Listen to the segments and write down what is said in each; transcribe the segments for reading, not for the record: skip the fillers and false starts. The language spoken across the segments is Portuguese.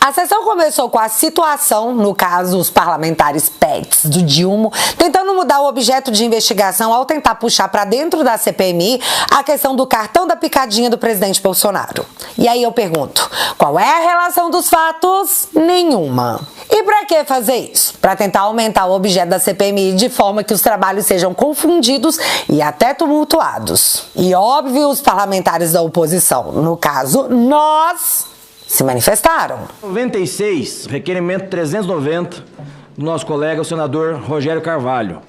A sessão começou com a situação, no caso, os parlamentares PETs do Dilma, tentando mudar o objeto de investigação ao tentar puxar para dentro da CPMI a questão do cartão da picadinha do presidente Bolsonaro. E aí eu pergunto, qual é a relação dos fatos? Nenhuma. E para que fazer isso? Para tentar aumentar o objeto da CPMI de forma que os trabalhos sejam confundidos e até tumultuados. E óbvio, os parlamentares da oposição, no caso, nós, se manifestaram. 96, requerimento 390 do nosso colega, o senador Rogério Carvalho.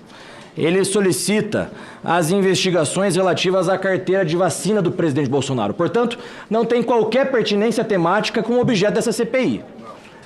Ele solicita as investigações relativas à carteira de vacina do presidente Bolsonaro. Portanto, não tem qualquer pertinência temática com o objeto dessa CPI.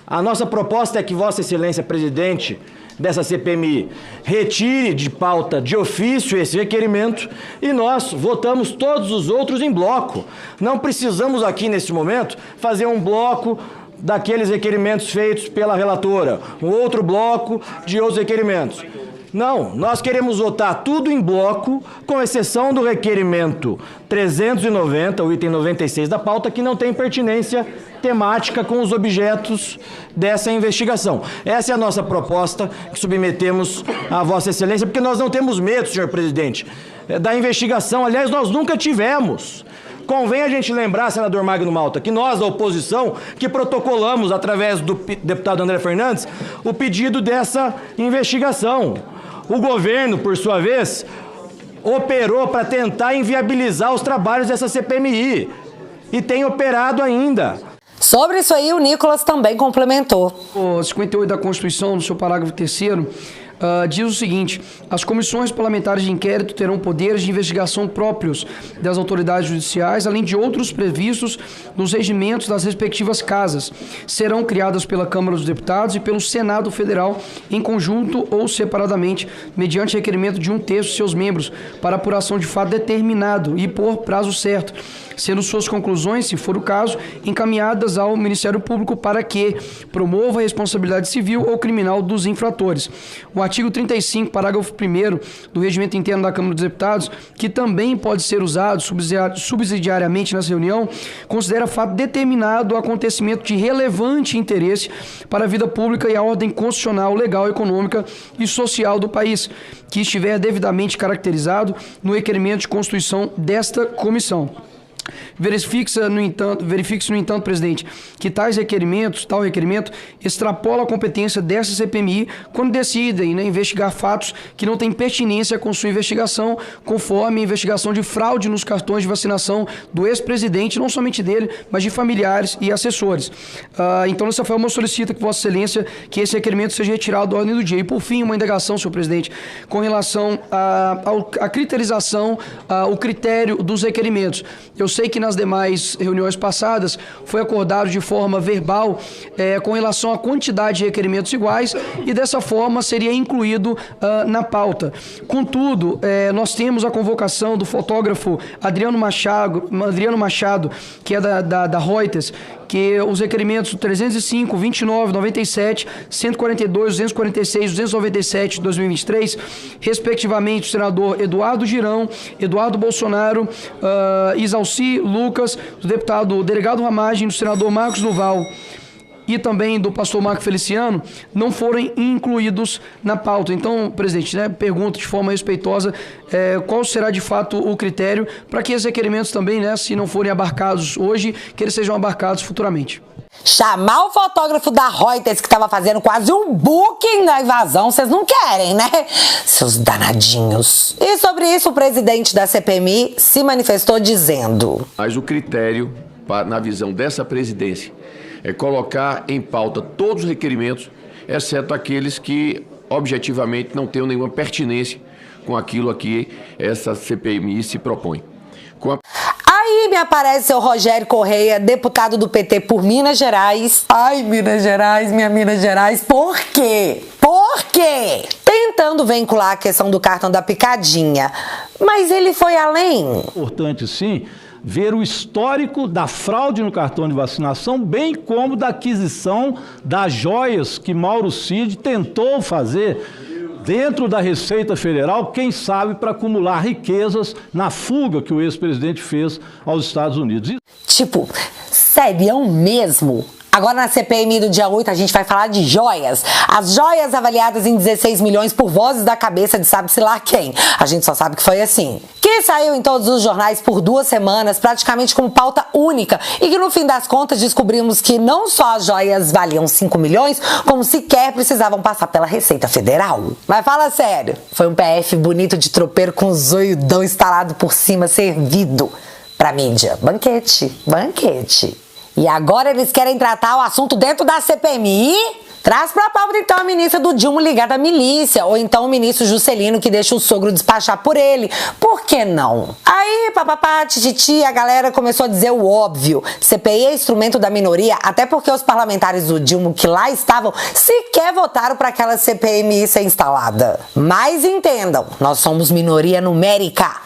A nossa proposta é que Vossa Excelência, presidente dessa CPMI, retire de pauta de ofício esse requerimento e nós votamos todos os outros em bloco. Não precisamos aqui, nesse momento, fazer um bloco daqueles requerimentos feitos pela relatora, um outro bloco de outros requerimentos. Não, nós queremos votar tudo em bloco, com exceção do requerimento 390, o item 96 da pauta, que não tem pertinência temática com os objetos dessa investigação. Essa é a nossa proposta que submetemos à Vossa Excelência, porque nós não temos medo, senhor presidente, da investigação. Aliás, nós nunca tivemos. Convém a gente lembrar, senador Magno Malta, que nós, da oposição, que protocolamos, através do deputado André Fernandes, o pedido dessa investigação. O governo, por sua vez, operou para tentar inviabilizar os trabalhos dessa CPMI e tem operado ainda. Sobre isso aí, o Nicolas também complementou. O 58 da Constituição, no seu parágrafo 3º, diz o seguinte: as comissões parlamentares de inquérito terão poderes de investigação próprios das autoridades judiciais, além de outros previstos nos regimentos das respectivas casas. Serão criadas pela Câmara dos Deputados e pelo Senado Federal, em conjunto ou separadamente, mediante requerimento de 1/3 de seus membros, para apuração de fato determinado e por prazo certo, sendo suas conclusões, se for o caso, encaminhadas ao Ministério Público para que promova a responsabilidade civil ou criminal dos infratores. O artigo 35, parágrafo 1º do Regimento Interno da Câmara dos Deputados, que também pode ser usado subsidiariamente nessa reunião, considera fato determinado o acontecimento de relevante interesse para a vida pública e a ordem constitucional, legal, econômica e social do país, que estiver devidamente caracterizado no requerimento de constituição desta comissão. Verifique-se, no entanto, presidente, que tal requerimento extrapola a competência dessa CPMI quando decidem investigar fatos que não têm pertinência com sua investigação, conforme a investigação de fraude nos cartões de vacinação do ex-presidente, não somente dele, mas de familiares e assessores. Então, dessa forma, eu solicito que Vossa Excelência que esse requerimento seja retirado da ordem do dia. E, por fim, uma indagação, senhor presidente, com relação à criterização, o critério dos requerimentos. Eu sei que nas demais reuniões passadas foi acordado de forma verbal com relação à quantidade de requerimentos iguais e dessa forma seria incluído na pauta. Contudo, nós temos a convocação do fotógrafo Adriano Machado, que é da Reuters, que os requerimentos 305, 29, 97, 142, 246, 297 de 2023, respectivamente, o senador Eduardo Girão, Eduardo Bolsonaro, Isalci Lucas, o delegado Ramagem, do senador Marcos Duval e também do pastor Marco Feliciano, não forem incluídos na pauta. Então, presidente, pergunto de forma respeitosa qual será de fato o critério para que esses requerimentos também, se não forem abarcados hoje, que eles sejam abarcados futuramente. Chamar o fotógrafo da Reuters, que estava fazendo quase um booking da invasão, vocês não querem, né? Seus danadinhos. E sobre isso, o presidente da CPMI se manifestou dizendo: mas o critério, na visão dessa presidência, é colocar em pauta todos os requerimentos, exceto aqueles que objetivamente não tenham nenhuma pertinência com aquilo a que essa CPMI se propõe. Aí me aparece o Rogério Correia, deputado do PT por Minas Gerais. Ai, Minas Gerais, minha Minas Gerais, por quê? Por quê? Tentando vincular a questão do cartão da picadinha, mas ele foi além. Importante, sim, ver o histórico da fraude no cartão de vacinação, bem como da aquisição das joias que Mauro Cid tentou fazer dentro da Receita Federal, quem sabe para acumular riquezas na fuga que o ex-presidente fez aos Estados Unidos. Tipo, serião mesmo? Agora na CPMI do dia 8 a gente vai falar de joias. As joias avaliadas em 16 milhões por vozes da cabeça de sabe-se lá quem. A gente só sabe que foi assim. Que saiu em todos os jornais por 2 semanas, praticamente como pauta única. E que no fim das contas descobrimos que não só as joias valiam 5 milhões, como sequer precisavam passar pela Receita Federal. Mas fala sério, foi um PF bonito de tropeiro com o zoiudão instalado por cima, servido pra mídia. Banquete, banquete. E agora eles querem tratar o assunto dentro da CPMI? Traz pra pauta então a ministra do Dilma ligada à milícia, ou então o ministro Juscelino que deixa o sogro despachar por ele. Por que não? Aí, papapá, tititi, a galera começou a dizer o óbvio. CPI é instrumento da minoria, até porque os parlamentares do Dilma que lá estavam sequer votaram para aquela CPMI ser instalada. Mas entendam, nós somos minoria numérica.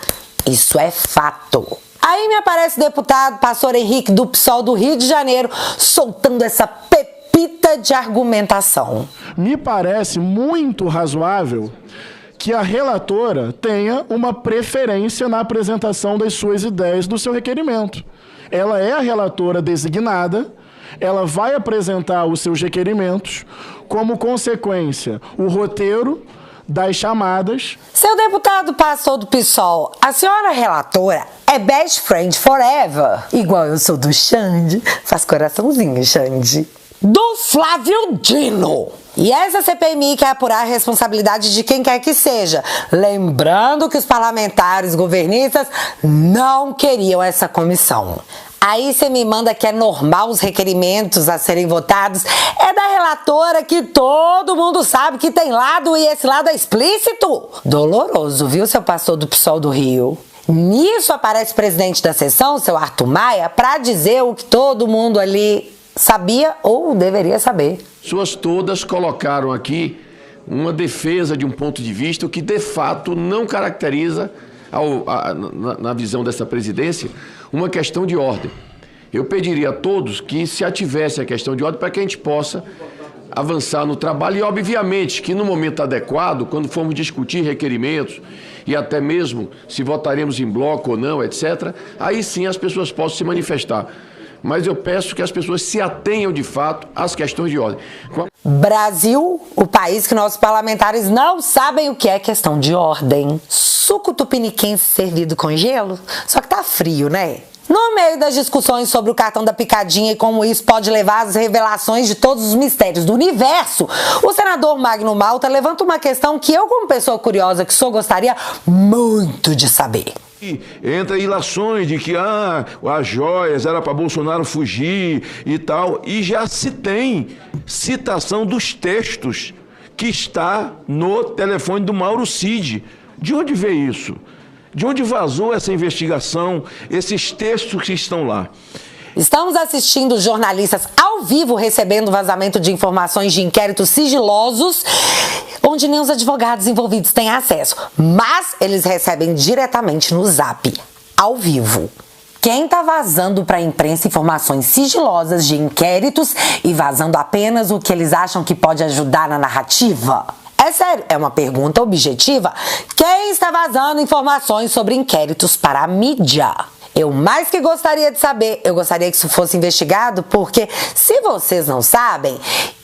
Isso é fato. Aí me aparece o deputado Pastor Henrique do PSOL do Rio de Janeiro soltando essa pepita de argumentação. Me parece muito razoável que a relatora tenha uma preferência na apresentação das suas ideias do seu requerimento. Ela é a relatora designada, ela vai apresentar os seus requerimentos, como consequência, o roteiro das chamadas. Seu deputado Pastor do PSOL, a senhora relatora é best friend forever, igual eu sou do Xande, faz coraçãozinho, Xande, do Flávio Dino. E essa CPMI quer apurar a responsabilidade de quem quer que seja. Lembrando que os parlamentares governistas não queriam essa comissão. Aí você me manda que é normal os requerimentos a serem votados. É da relatora que todo mundo sabe que tem lado e esse lado é explícito. Doloroso, viu, seu pastor do PSOL do Rio? Nisso aparece o presidente da sessão, seu Arthur Maia, para dizer o que todo mundo ali sabia ou deveria saber. Pessoas todas colocaram aqui uma defesa de um ponto de vista o que de fato não caracteriza, na visão dessa presidência, uma questão de ordem. Eu pediria a todos que se ativesse a questão de ordem para que a gente possa avançar no trabalho e, obviamente, que no momento adequado, quando formos discutir requerimentos e até mesmo se votaremos em bloco ou não, etc., aí sim as pessoas possam se manifestar. Mas eu peço que as pessoas se atenham, de fato, às questões de ordem. Brasil, o país que nossos parlamentares não sabem o que é questão de ordem. Suco tupiniquense servido com gelo? Só que tá frio, né? No meio das discussões sobre o cartão da picadinha e como isso pode levar às revelações de todos os mistérios do universo, o senador Magno Malta levanta uma questão que eu, como pessoa curiosa que sou, gostaria muito de saber. Entra ilações de que as joias era para Bolsonaro fugir e tal, e já se tem citação dos textos que está no telefone do Mauro Cid. De onde veio isso? De onde vazou essa investigação, esses textos que estão lá? Estamos assistindo jornalistas ao vivo recebendo vazamento de informações de inquéritos sigilosos, onde nem os advogados envolvidos têm acesso, mas eles recebem diretamente no Zap, ao vivo. Quem tá vazando para a imprensa informações sigilosas de inquéritos e vazando apenas o que eles acham que pode ajudar na narrativa? É sério, é uma pergunta objetiva. Quem está vazando informações sobre inquéritos para a mídia? Eu mais que gostaria de saber, eu gostaria que isso fosse investigado, porque se vocês não sabem,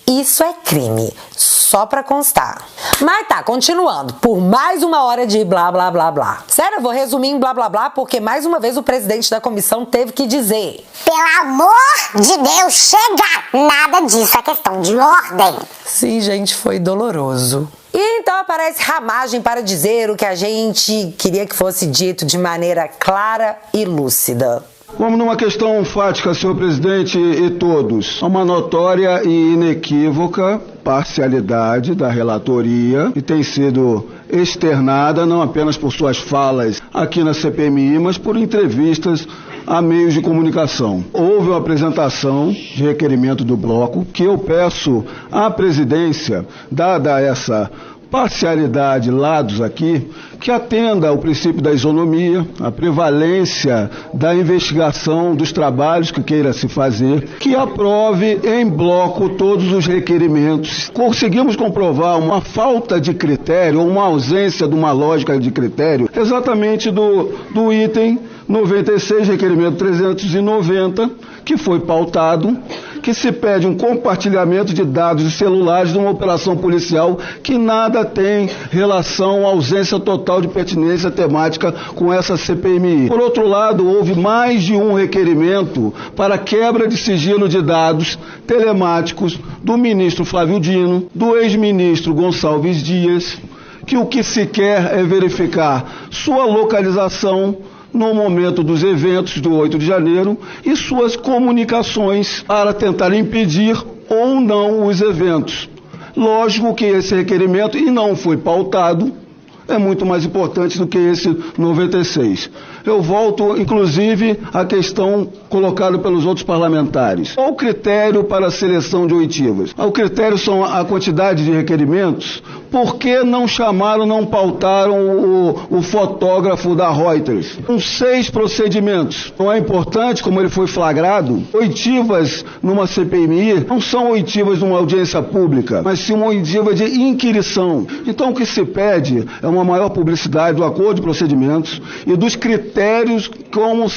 isso é crime, só pra constar. Mas tá, continuando, por mais 1 hora de blá blá blá blá. Sério, eu vou resumir em blá blá blá, porque mais uma vez o presidente da comissão teve que dizer: pelo amor de Deus, chega! Nada disso, é questão de ordem. Sim, gente, foi doloroso. E então aparece ramagem para dizer o que a gente queria que fosse dito de maneira clara e lúcida. Como numa questão fática, senhor presidente e todos, uma notória e inequívoca parcialidade da relatoria que tem sido externada não apenas por suas falas aqui na CPMI, mas por entrevistas a meios de comunicação. Houve uma apresentação de requerimento do bloco que eu peço à presidência, dada essa parcialidade, lados aqui, que atenda ao princípio da isonomia, a prevalência da investigação dos trabalhos que queira se fazer, que aprove em bloco todos os requerimentos. Conseguimos comprovar uma falta de critério, ou uma ausência de uma lógica de critério, exatamente do item 96, requerimento 390, que foi pautado, que se pede um compartilhamento de dados de celulares de uma operação policial que nada tem relação à ausência total de pertinência temática com essa CPMI. Por outro lado, houve mais de um requerimento para quebra de sigilo de dados telemáticos do ministro Flávio Dino, do ex-ministro Gonçalves Dias, que o que se quer é verificar sua localização no momento dos eventos do 8 de janeiro e suas comunicações para tentar impedir ou não os eventos. Lógico que esse requerimento, e não foi pautado, é muito mais importante do que esse 96. Eu volto, inclusive, à questão colocada pelos outros parlamentares. Qual o critério para a seleção de oitivas? O critério são a quantidade de requerimentos. Por que não chamaram, não pautaram o fotógrafo da Reuters? Com 6 procedimentos. Não é importante, como ele foi flagrado, oitivas numa CPMI não são oitivas numa audiência pública, mas sim uma oitiva de inquirição. Então o que se pede é uma maior publicidade do acordo de procedimentos e dos critérios como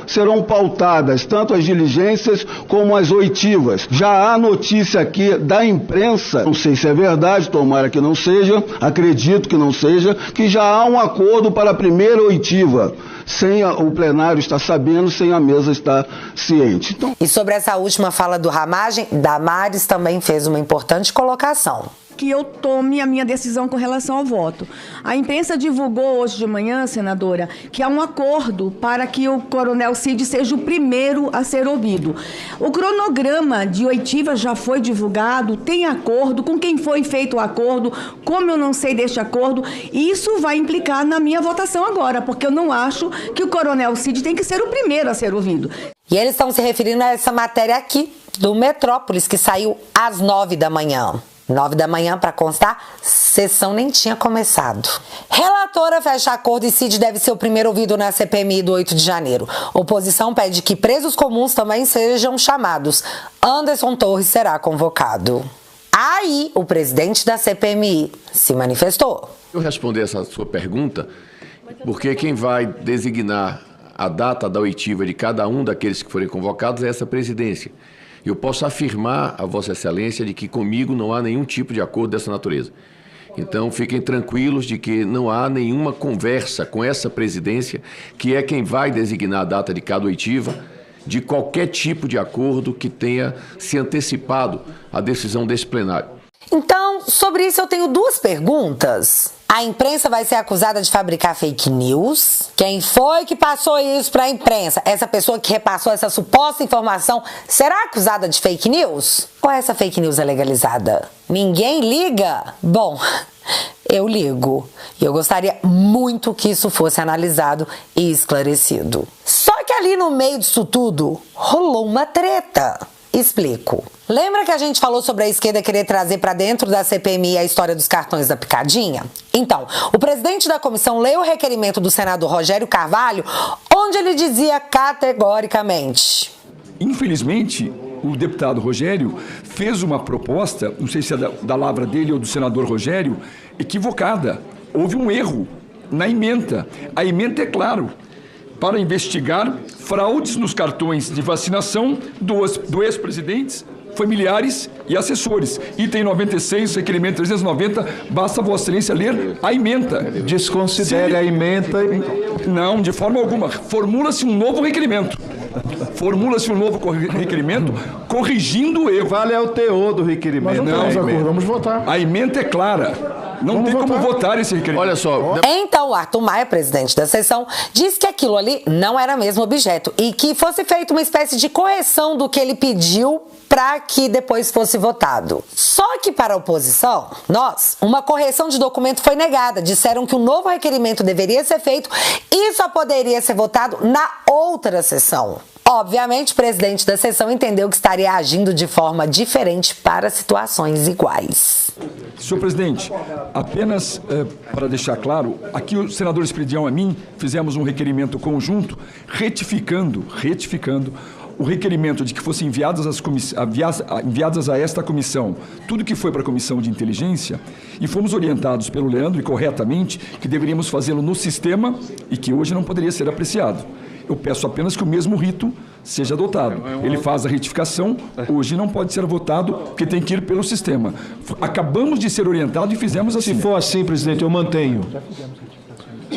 serão pautadas, tanto as diligências como as oitivas. Já há notícia aqui da imprensa, não sei se é verdade, tomara que não seja, acredito que não seja, que já há um acordo para a primeira oitiva, sem o plenário estar sabendo, sem a mesa estar ciente. Então... E sobre essa última fala do Ramagem, Damares também fez uma importante colocação. Que eu tome a minha decisão com relação ao voto. A imprensa divulgou hoje de manhã, senadora, que há um acordo para que o coronel Cid seja o primeiro a ser ouvido. O cronograma de oitiva já foi divulgado, tem acordo, com quem foi feito o acordo, como eu não sei deste acordo, isso vai implicar na minha votação agora, porque eu não acho que o coronel Cid tem que ser o primeiro a ser ouvido. E eles estão se referindo a essa matéria aqui, do Metrópolis, que saiu às 9 da manhã. 9 da manhã, para constar, sessão nem tinha começado. Relatora fecha acordo e Cid deve ser o primeiro ouvido na CPMI do 8 de janeiro. Oposição pede que presos comuns também sejam chamados. Anderson Torres será convocado. Aí, o presidente da CPMI se manifestou. Eu responder essa sua pergunta, porque quem vai designar a data da oitiva de cada um daqueles que forem convocados é essa presidência. Eu posso afirmar a Vossa Excelência de que comigo não há nenhum tipo de acordo dessa natureza. Então, fiquem tranquilos de que não há nenhuma conversa com essa presidência, que é quem vai designar a data de cada oitiva, de qualquer tipo de acordo que tenha se antecipado à decisão desse plenário. Então, sobre isso eu tenho 2 perguntas. A imprensa vai ser acusada de fabricar fake news? Quem foi que passou isso para a imprensa? Essa pessoa que repassou essa suposta informação será acusada de fake news? Ou essa fake news é legalizada? Ninguém liga? Bom, eu ligo. E eu gostaria muito que isso fosse analisado e esclarecido. Só que ali no meio disso tudo, rolou uma treta. Explico. Lembra que a gente falou sobre a esquerda querer trazer para dentro da CPMI a história dos cartões da picadinha? Então, o presidente da comissão leu o requerimento do senador Rogério Carvalho, onde ele dizia categoricamente: infelizmente, o deputado Rogério fez uma proposta, não sei se é da lavra dele ou do senador Rogério, equivocada. Houve um erro na ementa. A ementa é claro, para investigar fraudes nos cartões de vacinação do ex-presidentes, familiares e assessores. Item 96, requerimento 390, basta Vossa Excelência ler a ementa. Desconsidere a ementa. Não, de forma alguma. Formula-se um novo requerimento. Formula-se um novo requerimento corrigindo o erro. Vale é o teor do requerimento. Mas não, vamos votar. A ementa é clara. Não tem como votar esse requerimento. Olha só. Então, o Arthur Maia, presidente da sessão, disse que aquilo ali não era mesmo objeto e que fosse feita uma espécie de correção do que ele pediu para que depois fosse votado. Só que para a oposição, uma correção de documento foi negada. Disseram que o novo requerimento deveria ser feito e só poderia ser votado na outra sessão. Obviamente, o presidente da sessão entendeu que estaria agindo de forma diferente para situações iguais. Senhor presidente, apenas para deixar claro, aqui o senador Esperidião e a mim fizemos um requerimento conjunto retificando o requerimento de que fossem enviadas a esta comissão tudo que foi para a comissão de inteligência e fomos orientados pelo Leandro e corretamente que deveríamos fazê-lo no sistema e que hoje não poderia ser apreciado. Eu peço apenas que o mesmo rito seja adotado. Ele faz a retificação, hoje não pode ser votado, porque tem que ir pelo sistema. Acabamos de ser orientados e fizemos assim. Se for assim, presidente, eu mantenho.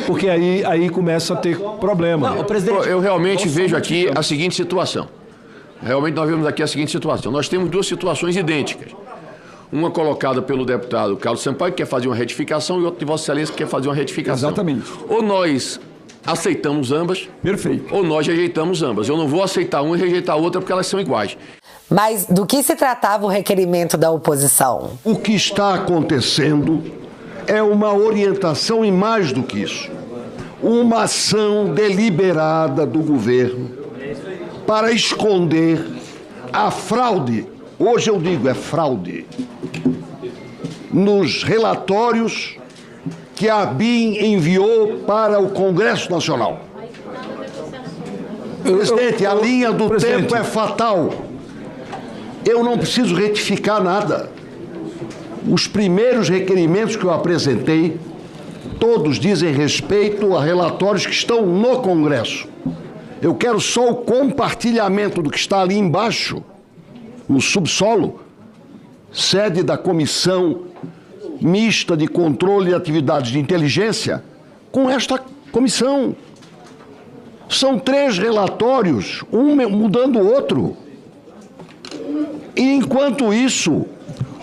Porque aí começa a ter problema. Não, presidente, eu realmente vejo aqui a seguinte situação. Realmente nós vemos aqui a seguinte situação. Nós temos duas situações idênticas. Uma colocada pelo deputado Carlos Sampaio, que quer fazer uma retificação, e outra de Vossa Excelência, que quer fazer uma retificação. Exatamente. Ou nós aceitamos ambas, perfeito, ou nós rejeitamos ambas. Eu não vou aceitar uma e rejeitar a outra porque elas são iguais. Mas do que se tratava o requerimento da oposição? O que está acontecendo é uma orientação e mais do que isso. Uma ação deliberada do governo para esconder a fraude, hoje eu digo é fraude, nos relatórios que a ABIN enviou para o Congresso Nacional. Presidente, a linha do tempo é fatal. Eu não preciso retificar nada. Os primeiros requerimentos que eu apresentei, todos dizem respeito a relatórios que estão no Congresso. Eu quero só o compartilhamento do que está ali embaixo, no subsolo, sede da Comissão Mista de Controle de Atividades de Inteligência, com esta comissão. São 3 relatórios, um mudando o outro. E, enquanto isso,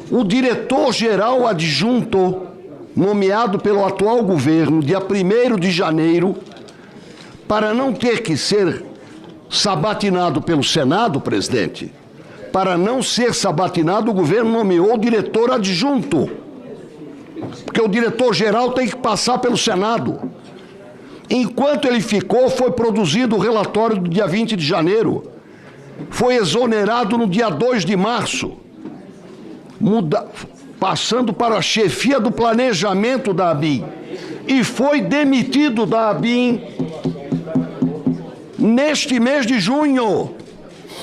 o diretor-geral adjunto, nomeado pelo atual governo, dia 1º de janeiro, para não ter que ser sabatinado pelo Senado, presidente, para não ser sabatinado, o governo nomeou o diretor adjunto, porque o diretor-geral tem que passar pelo Senado. Enquanto ele ficou, foi produzido o relatório do dia 20 de janeiro, foi exonerado no dia 2 de março, passando para a chefia do planejamento da ABIN, e foi demitido da ABIN neste mês de junho.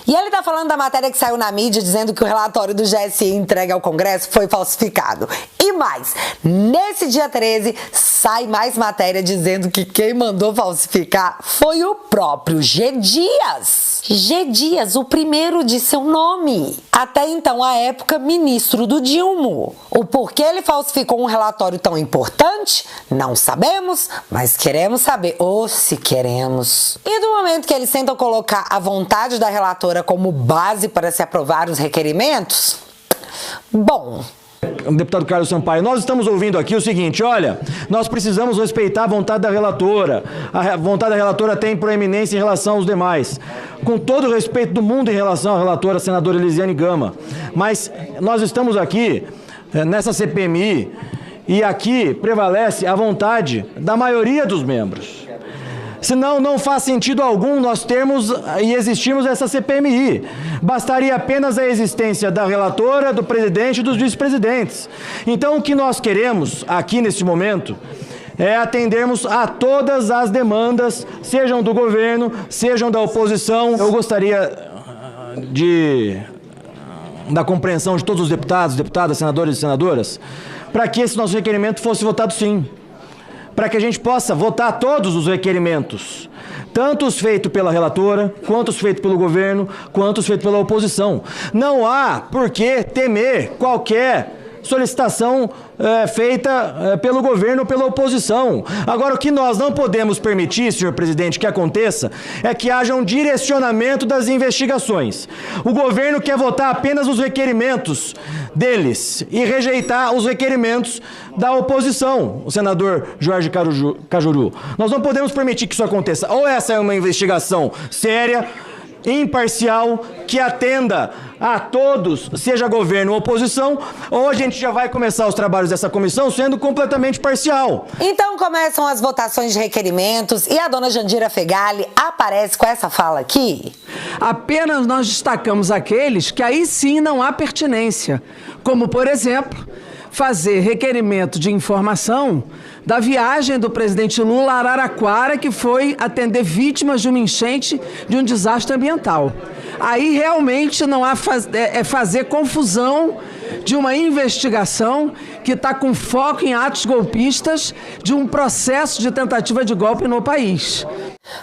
E ele está falando da matéria que saiu na mídia dizendo que o relatório do GSI entregue ao Congresso foi falsificado. E mais, nesse dia 13, sai mais matéria dizendo que quem mandou falsificar foi o próprio G. Dias. G. Dias, o primeiro de seu nome. Até então, à época, ministro do Dilma. O porquê ele falsificou um relatório tão importante? Não sabemos, mas queremos saber. Ou se queremos. E do momento que eles tentam colocar a vontade da relatora como base para se aprovar os requerimentos? Bom... Deputado Carlos Sampaio, nós estamos ouvindo aqui o seguinte, olha, nós precisamos respeitar a vontade da relatora. A vontade da relatora tem proeminência em relação aos demais. Com todo o respeito do mundo em relação à relatora, senadora Elisiane Gama. Mas nós estamos aqui, nessa CPMI, e aqui prevalece a vontade da maioria dos membros. Senão, não faz sentido algum nós termos e existirmos essa CPMI. Bastaria apenas a existência da relatora, do presidente e dos vice-presidentes. Então, o que nós queremos aqui nesse momento é atendermos a todas as demandas, sejam do governo, sejam da oposição. Eu gostaria da compreensão de todos os deputados, deputadas, senadores e senadoras, para que esse nosso requerimento fosse votado sim. Para que a gente possa votar todos os requerimentos, tanto os feitos pela relatora, quanto os feitos pelo governo, quanto os feitos pela oposição. Não há por que temer qualquer solicitação feita pelo governo ou pela oposição. Agora, o que nós não podemos permitir, senhor presidente, que aconteça, é que haja um direcionamento das investigações. O governo quer votar apenas os requerimentos deles e rejeitar os requerimentos da oposição, o senador Jorge Cajuru. Nós não podemos permitir que isso aconteça. Ou essa é uma investigação séria, imparcial, que atenda a todos, seja governo ou oposição, ou a gente já vai começar os trabalhos dessa comissão sendo completamente parcial. Então começam as votações de requerimentos e a dona Jandira Fegali aparece com essa fala aqui. Apenas nós destacamos aqueles que aí sim não há pertinência, como, por exemplo, fazer requerimento de informação da viagem do presidente Lula a Araraquara, que foi atender vítimas de uma enchente, de um desastre ambiental. Aí realmente não há fazer confusão de uma investigação que está com foco em atos golpistas de um processo de tentativa de golpe no país.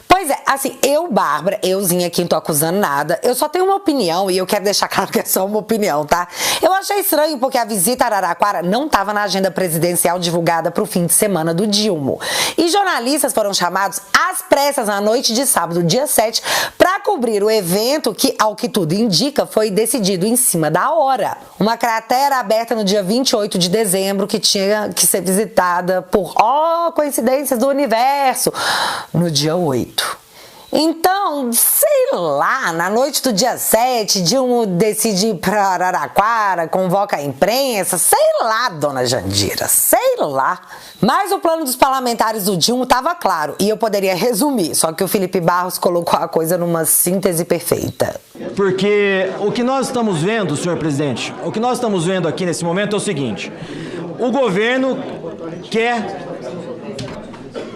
Pois Mas assim, Bárbara, euzinha aqui, não tô acusando nada, eu só tenho uma opinião e eu quero deixar claro que é só uma opinião, tá? Eu achei estranho porque a visita a Araraquara não estava na agenda presidencial divulgada pro fim de semana do Dilma. E jornalistas foram chamados às pressas na noite de sábado, dia 7, para cobrir o evento que, ao que tudo indica, foi decidido em cima da hora. Uma cratera aberta no dia 28 de dezembro que tinha que ser visitada por, coincidências do universo, no dia 8. Então, sei lá, na noite do dia 7, Dilma decide ir pra Araraquara, convoca a imprensa, sei lá, dona Jandira, sei lá. Mas o plano dos parlamentares do Dilma estava claro e eu poderia resumir, só que o Felipe Barros colocou a coisa numa síntese perfeita. Porque o que nós estamos vendo, senhor presidente, o que nós estamos vendo aqui nesse momento é o seguinte: o governo quer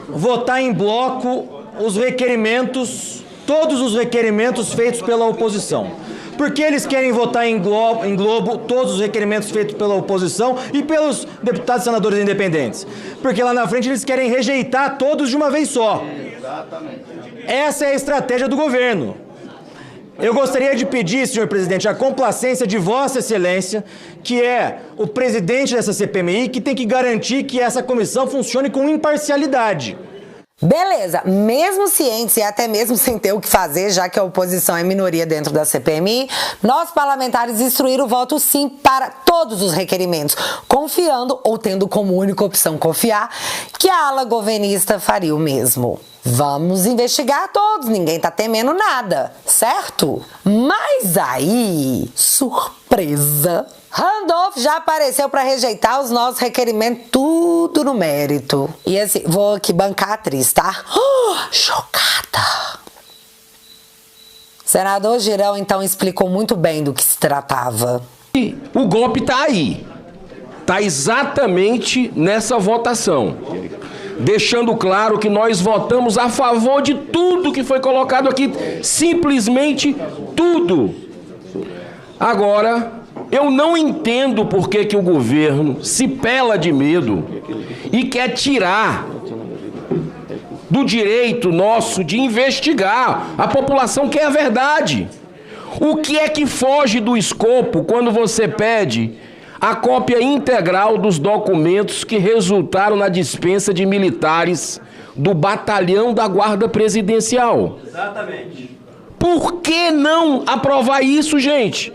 votar em bloco os requerimentos, todos os requerimentos feitos pela oposição. Por que eles querem votar em globo todos os requerimentos feitos pela oposição e pelos deputados e senadores independentes? Porque lá na frente eles querem rejeitar todos de uma vez só. Exatamente. Essa é a estratégia do governo. Eu gostaria de pedir, senhor presidente, a complacência de Vossa Excelência, que é o presidente dessa CPMI, que tem que garantir que essa comissão funcione com imparcialidade. Beleza, mesmo cientes e até mesmo sem ter o que fazer, já que a oposição é minoria dentro da CPMI, nós parlamentares instruíram o voto sim para todos os requerimentos, confiando ou tendo como única opção confiar que a ala governista faria o mesmo. Vamos investigar todos, ninguém tá temendo nada, certo? Mas aí, surpresa, Randolph já apareceu para rejeitar os nossos requerimentos, tudo no mérito. E assim, vou aqui bancar a atriz, tá? Chocada. Senador Girão, então, explicou muito bem do que se tratava. O golpe tá aí. Tá exatamente nessa votação. Deixando claro que nós votamos a favor de tudo que foi colocado aqui. Simplesmente tudo. Agora, eu não entendo por que o governo se pela de medo e quer tirar do direito nosso de investigar. A população quer a verdade. O que é que foge do escopo quando você pede a cópia integral dos documentos que resultaram na dispensa de militares do batalhão da Guarda Presidencial? Exatamente. Por que não aprovar isso, gente?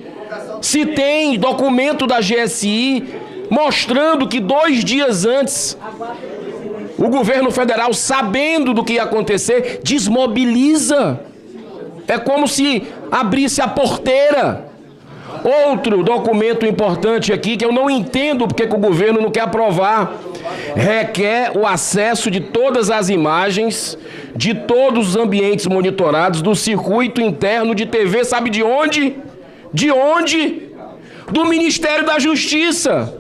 Se tem documento da GSI mostrando que 2 dias antes o governo federal, sabendo do que ia acontecer, desmobiliza. É como se abrisse a porteira. Outro documento importante aqui, que eu não entendo porque que o governo não quer aprovar, requer o acesso de todas as imagens de todos os ambientes monitorados do circuito interno de TV, sabe de onde? De onde? Do Ministério da Justiça,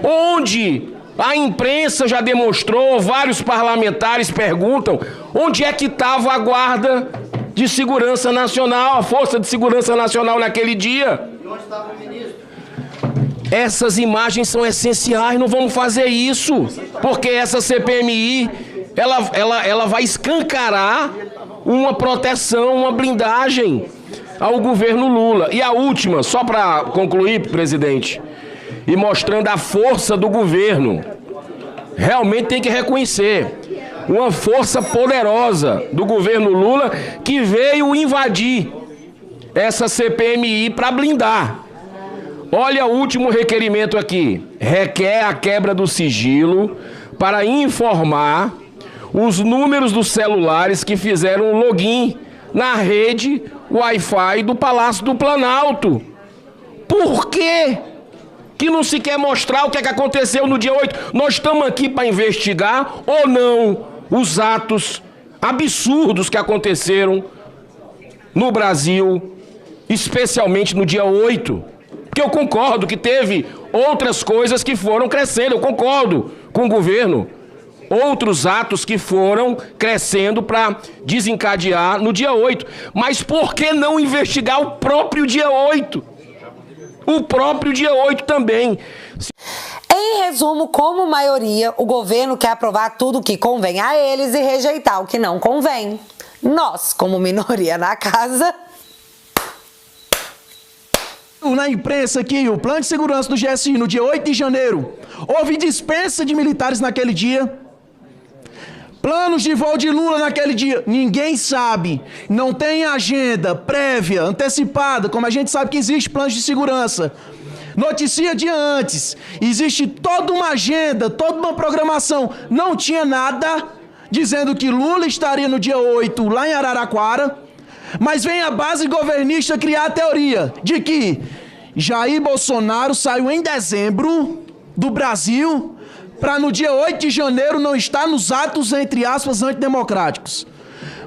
onde a imprensa já demonstrou, vários parlamentares perguntam, onde é que estava a Guarda de Segurança Nacional, a Força de Segurança Nacional naquele dia? Essas imagens são essenciais, não vamos fazer isso, porque essa CPMI, ela vai escancarar uma proteção, uma blindagem ao governo Lula. E a última, só para concluir, presidente, e mostrando a força do governo, realmente tem que reconhecer, uma força poderosa do governo Lula que veio invadir essa CPMI para blindar. Olha o último requerimento aqui. Requer a quebra do sigilo para informar os números dos celulares que fizeram login na rede Wi-Fi do Palácio do Planalto. Por quê que não se quer mostrar o que é que aconteceu no dia 8? Nós estamos aqui para investigar ou não os atos absurdos que aconteceram no Brasil, especialmente no dia 8. Porque eu concordo que teve outras coisas que foram crescendo, eu concordo com o governo. Outros atos que foram crescendo para desencadear no dia 8. Mas por que não investigar o próprio dia 8? O próprio dia 8 também. Em resumo, como maioria, o governo quer aprovar tudo que convém a eles e rejeitar o que não convém. nós, como minoria na casa... Na imprensa que o plano de segurança do GSI no dia 8 de janeiro, houve dispensa de militares naquele dia. Planos de voo de Lula naquele dia, ninguém sabe. Não tem agenda prévia, antecipada, como a gente sabe que existe planos de segurança. Noticia dia antes. Existe toda uma agenda, toda uma programação. Não tinha nada dizendo que Lula estaria no dia 8 lá em Araraquara. Mas vem a base governista criar a teoria de que Jair Bolsonaro saiu em dezembro do Brasil para no dia 8 de janeiro não estar nos atos, entre aspas, antidemocráticos.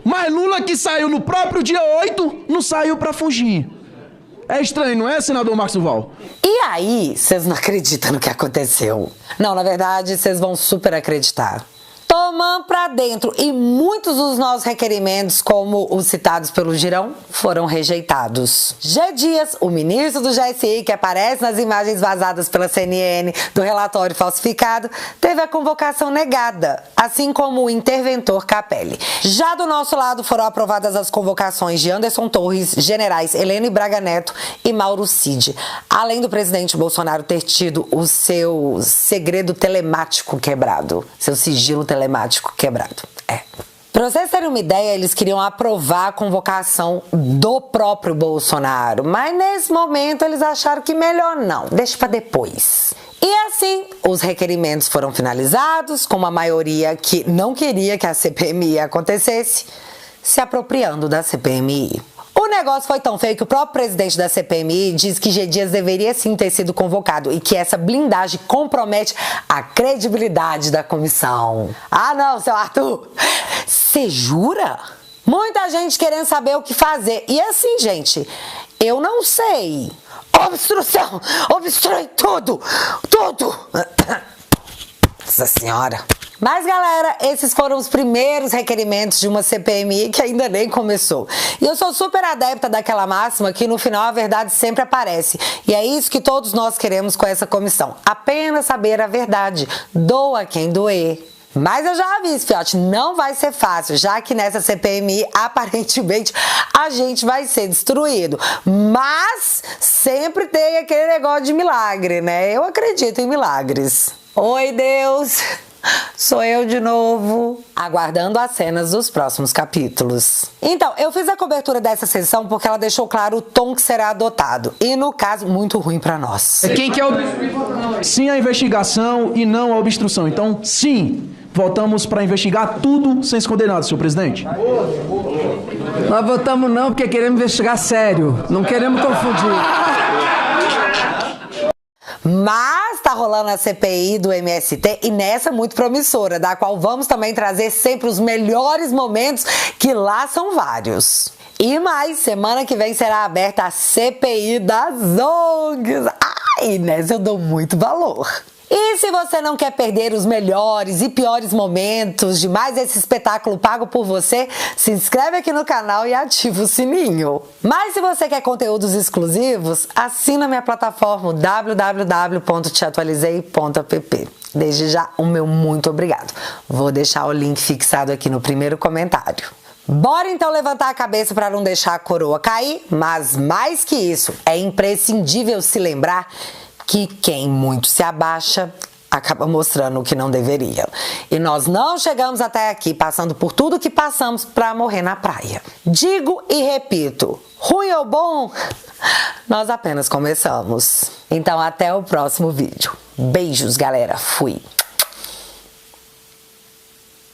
Mas Lula, que saiu no próprio dia 8, não saiu para fugir. É estranho, não é, senador Marcos Duval? E aí, vocês não acreditam no que aconteceu? Não, na verdade, vocês vão super acreditar. Tomamos pra dentro e muitos dos nossos requerimentos, como os citados pelo Girão, foram rejeitados. G. Dias, o ministro do GSI, que aparece nas imagens vazadas pela CNN do relatório falsificado, teve a convocação negada, assim como o interventor Capelli. Já do nosso lado foram aprovadas as convocações de Anderson Torres, generais Heleno Braga Neto e Mauro Cid, além do presidente Bolsonaro ter tido o seu segredo telemático quebrado, seu sigilo telemático quebrado. Pra vocês terem uma ideia, eles queriam aprovar a convocação do próprio Bolsonaro, mas nesse momento eles acharam que melhor não, deixa pra depois. E assim, os requerimentos foram finalizados, com uma maioria que não queria que a CPMI acontecesse, se apropriando da CPMI. O negócio foi tão feio que o próprio presidente da CPMI diz que G. Dias deveria sim ter sido convocado e que essa blindagem compromete a credibilidade da comissão. Ah não, seu Arthur, você jura? Muita gente querendo saber o que fazer. E assim, gente, eu não sei. Obstrução, obstrui tudo, tudo. Nossa senhora. Mas, galera, esses foram os primeiros requerimentos de uma CPMI que ainda nem começou. E eu sou super adepta daquela máxima que no final a verdade sempre aparece. E é isso que todos nós queremos com essa comissão. Apenas saber a verdade. Doa quem doer. Mas eu já aviso, fiote, não vai ser fácil, já que nessa CPMI, aparentemente, a gente vai ser destruído. Mas sempre tem aquele negócio de milagre, né? Eu acredito em milagres. Oi, Deus! Sou eu de novo, aguardando as cenas dos próximos capítulos. Então, eu fiz a cobertura dessa sessão porque ela deixou claro o tom que será adotado. E, no caso, muito ruim pra nós. Quem quer sim a investigação e não a obstrução. Então, sim, voltamos para investigar tudo sem esconder nada, senhor presidente. Nós votamos não porque queremos investigar sério. Não queremos confundir. Mas tá rolando a CPI do MST e nessa muito promissora, da qual vamos também trazer sempre os melhores momentos, que lá são vários. E mais, semana que vem será aberta a CPI das ONGs. Ai, nessa eu dou muito valor. E se você não quer perder os melhores e piores momentos de mais esse espetáculo pago por você, se inscreve aqui no canal e ativa o sininho. Mas se você quer conteúdos exclusivos, assina minha plataforma www.teatualizei.app. Desde já, o meu muito obrigado. Vou deixar o link fixado aqui no primeiro comentário. Bora então levantar a cabeça para não deixar a coroa cair, mas mais que isso, é imprescindível se lembrar que quem muito se abaixa acaba mostrando o que não deveria. E nós não chegamos até aqui passando por tudo que passamos para morrer na praia. Digo e repito, ruim ou bom, nós apenas começamos. Então até o próximo vídeo. Beijos, galera. Fui.